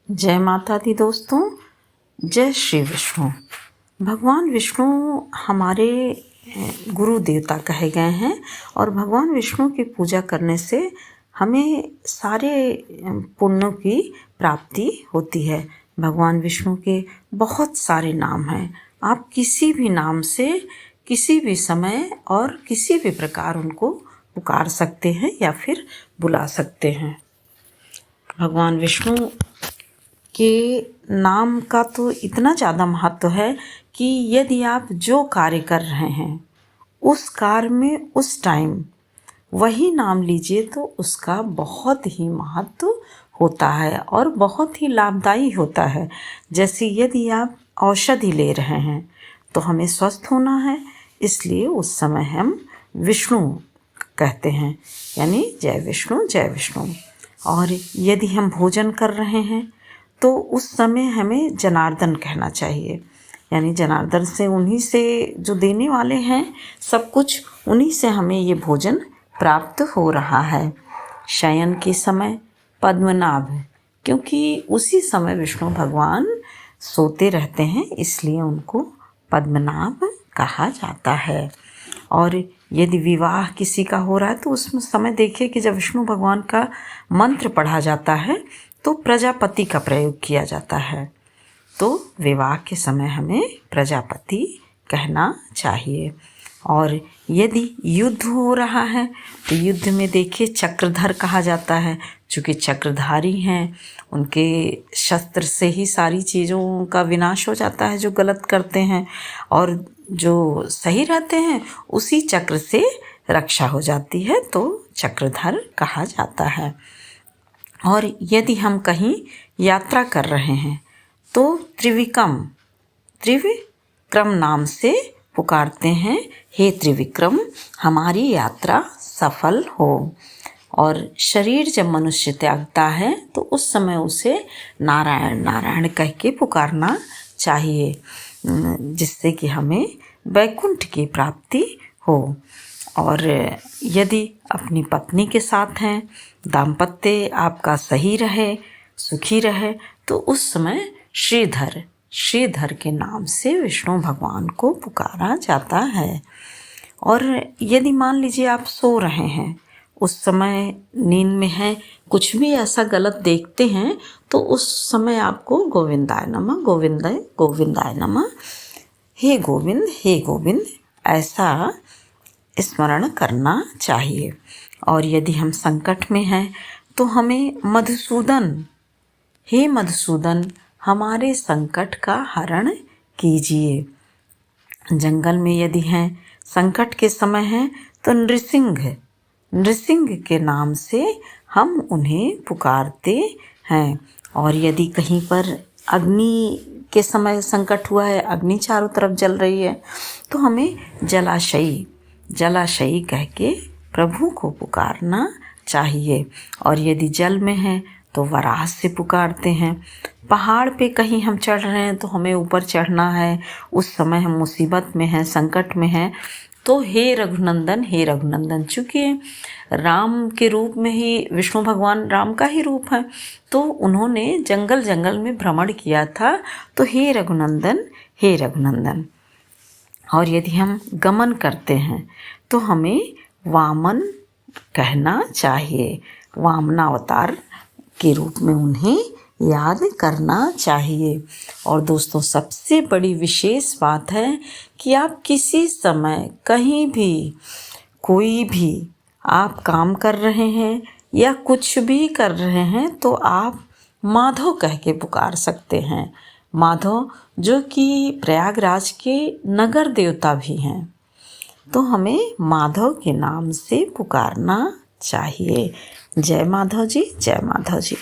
जय माता दी दोस्तों। जय श्री विष्णु। भगवान विष्णु हमारे गुरु देवता कहे गए हैं और भगवान विष्णु की पूजा करने से हमें सारे पुण्यों की प्राप्ति होती है। भगवान विष्णु के बहुत सारे नाम हैं। आप किसी भी नाम से किसी भी समय और किसी भी प्रकार उनको पुकार सकते हैं या फिर बुला सकते हैं। भगवान विष्णु के नाम का तो इतना ज़्यादा महत्व है कि यदि आप जो कार्य कर रहे हैं उस कार्य में उस टाइम वही नाम लीजिए तो उसका बहुत ही महत्व होता है और बहुत ही लाभदायी होता है। जैसे यदि आप औषधि ले रहे हैं तो हमें स्वस्थ होना है, इसलिए उस समय हम विष्णु कहते हैं, यानी जय विष्णु जय विष्णु। और यदि हम भोजन कर रहे हैं तो उस समय हमें जनार्दन कहना चाहिए, यानी जनार्दन से, उन्हीं से जो देने वाले हैं सब कुछ, उन्हीं से हमें ये भोजन प्राप्त हो रहा है। शयन के समय पद्मनाभ, क्योंकि उसी समय विष्णु भगवान सोते रहते हैं, इसलिए उनको पद्मनाभ कहा जाता है। और यदि विवाह किसी का हो रहा है तो उस समय देखिए कि जब विष्णु भगवान का मंत्र पढ़ा जाता है तो प्रजापति का प्रयोग किया जाता है, तो विवाह के समय हमें प्रजापति कहना चाहिए। और यदि युद्ध हो रहा है तो युद्ध में देखिए चक्रधर कहा जाता है, चूँकि चक्रधारी हैं, उनके शस्त्र से ही सारी चीज़ों का विनाश हो जाता है जो गलत करते हैं, और जो सही रहते हैं उसी चक्र से रक्षा हो जाती है, तो चक्रधर कहा जाता है। और यदि हम कहीं यात्रा कर रहे हैं तो त्रिविक्रम नाम से पुकारते हैं, हे त्रिविक्रम हमारी यात्रा सफल हो। और शरीर जब मनुष्य त्यागता है तो उस समय उसे नारायण नारायण कह के पुकारना चाहिए, जिससे कि हमें वैकुंठ की प्राप्ति हो। और यदि अपनी पत्नी के साथ हैं, दाम्पत्य आपका सही रहे, सुखी रहे, तो उस समय श्रीधर के नाम से विष्णु भगवान को पुकारा जाता है। और यदि मान लीजिए आप सो रहे हैं, उस समय नींद में हैं, कुछ भी ऐसा गलत देखते हैं तो उस समय आपको गोविंदाय नमः गोविंदाय नमः, हे गोविंद ऐसा स्मरण करना चाहिए। और यदि हम संकट में हैं तो हमें हे मधुसूदन हमारे संकट का हरण कीजिए। जंगल में यदि हैं, संकट के समय हैं, तो नृसिंह के नाम से हम उन्हें पुकारते हैं। और यदि कहीं पर अग्नि के समय संकट हुआ है, अग्नि चारों तरफ जल रही है, तो हमें जलाशयी कह के प्रभु को पुकारना चाहिए। और यदि जल में है तो वराह से पुकारते हैं। पहाड़ पे कहीं हम चढ़ रहे हैं तो हमें ऊपर चढ़ना है, उस समय हम मुसीबत में हैं, संकट में हैं, तो हे रघुनंदन, चूँकि राम के रूप में ही विष्णु भगवान राम का ही रूप है, तो उन्होंने जंगल में भ्रमण किया था, तो हे रघुनंदन। और यदि हम गमन करते हैं तो हमें वामन कहना चाहिए, वामनावतार के रूप में उन्हें याद करना चाहिए। और दोस्तों, सबसे बड़ी विशेष बात है कि आप किसी समय कहीं भी कोई भी आप काम कर रहे हैं या कुछ भी कर रहे हैं तो आप माधव कह के पुकार सकते हैं। माधव जो कि प्रयागराज के नगर देवता भी हैं, तो हमें माधव के नाम से पुकारना चाहिए। जय माधव जी, जय माधव जी।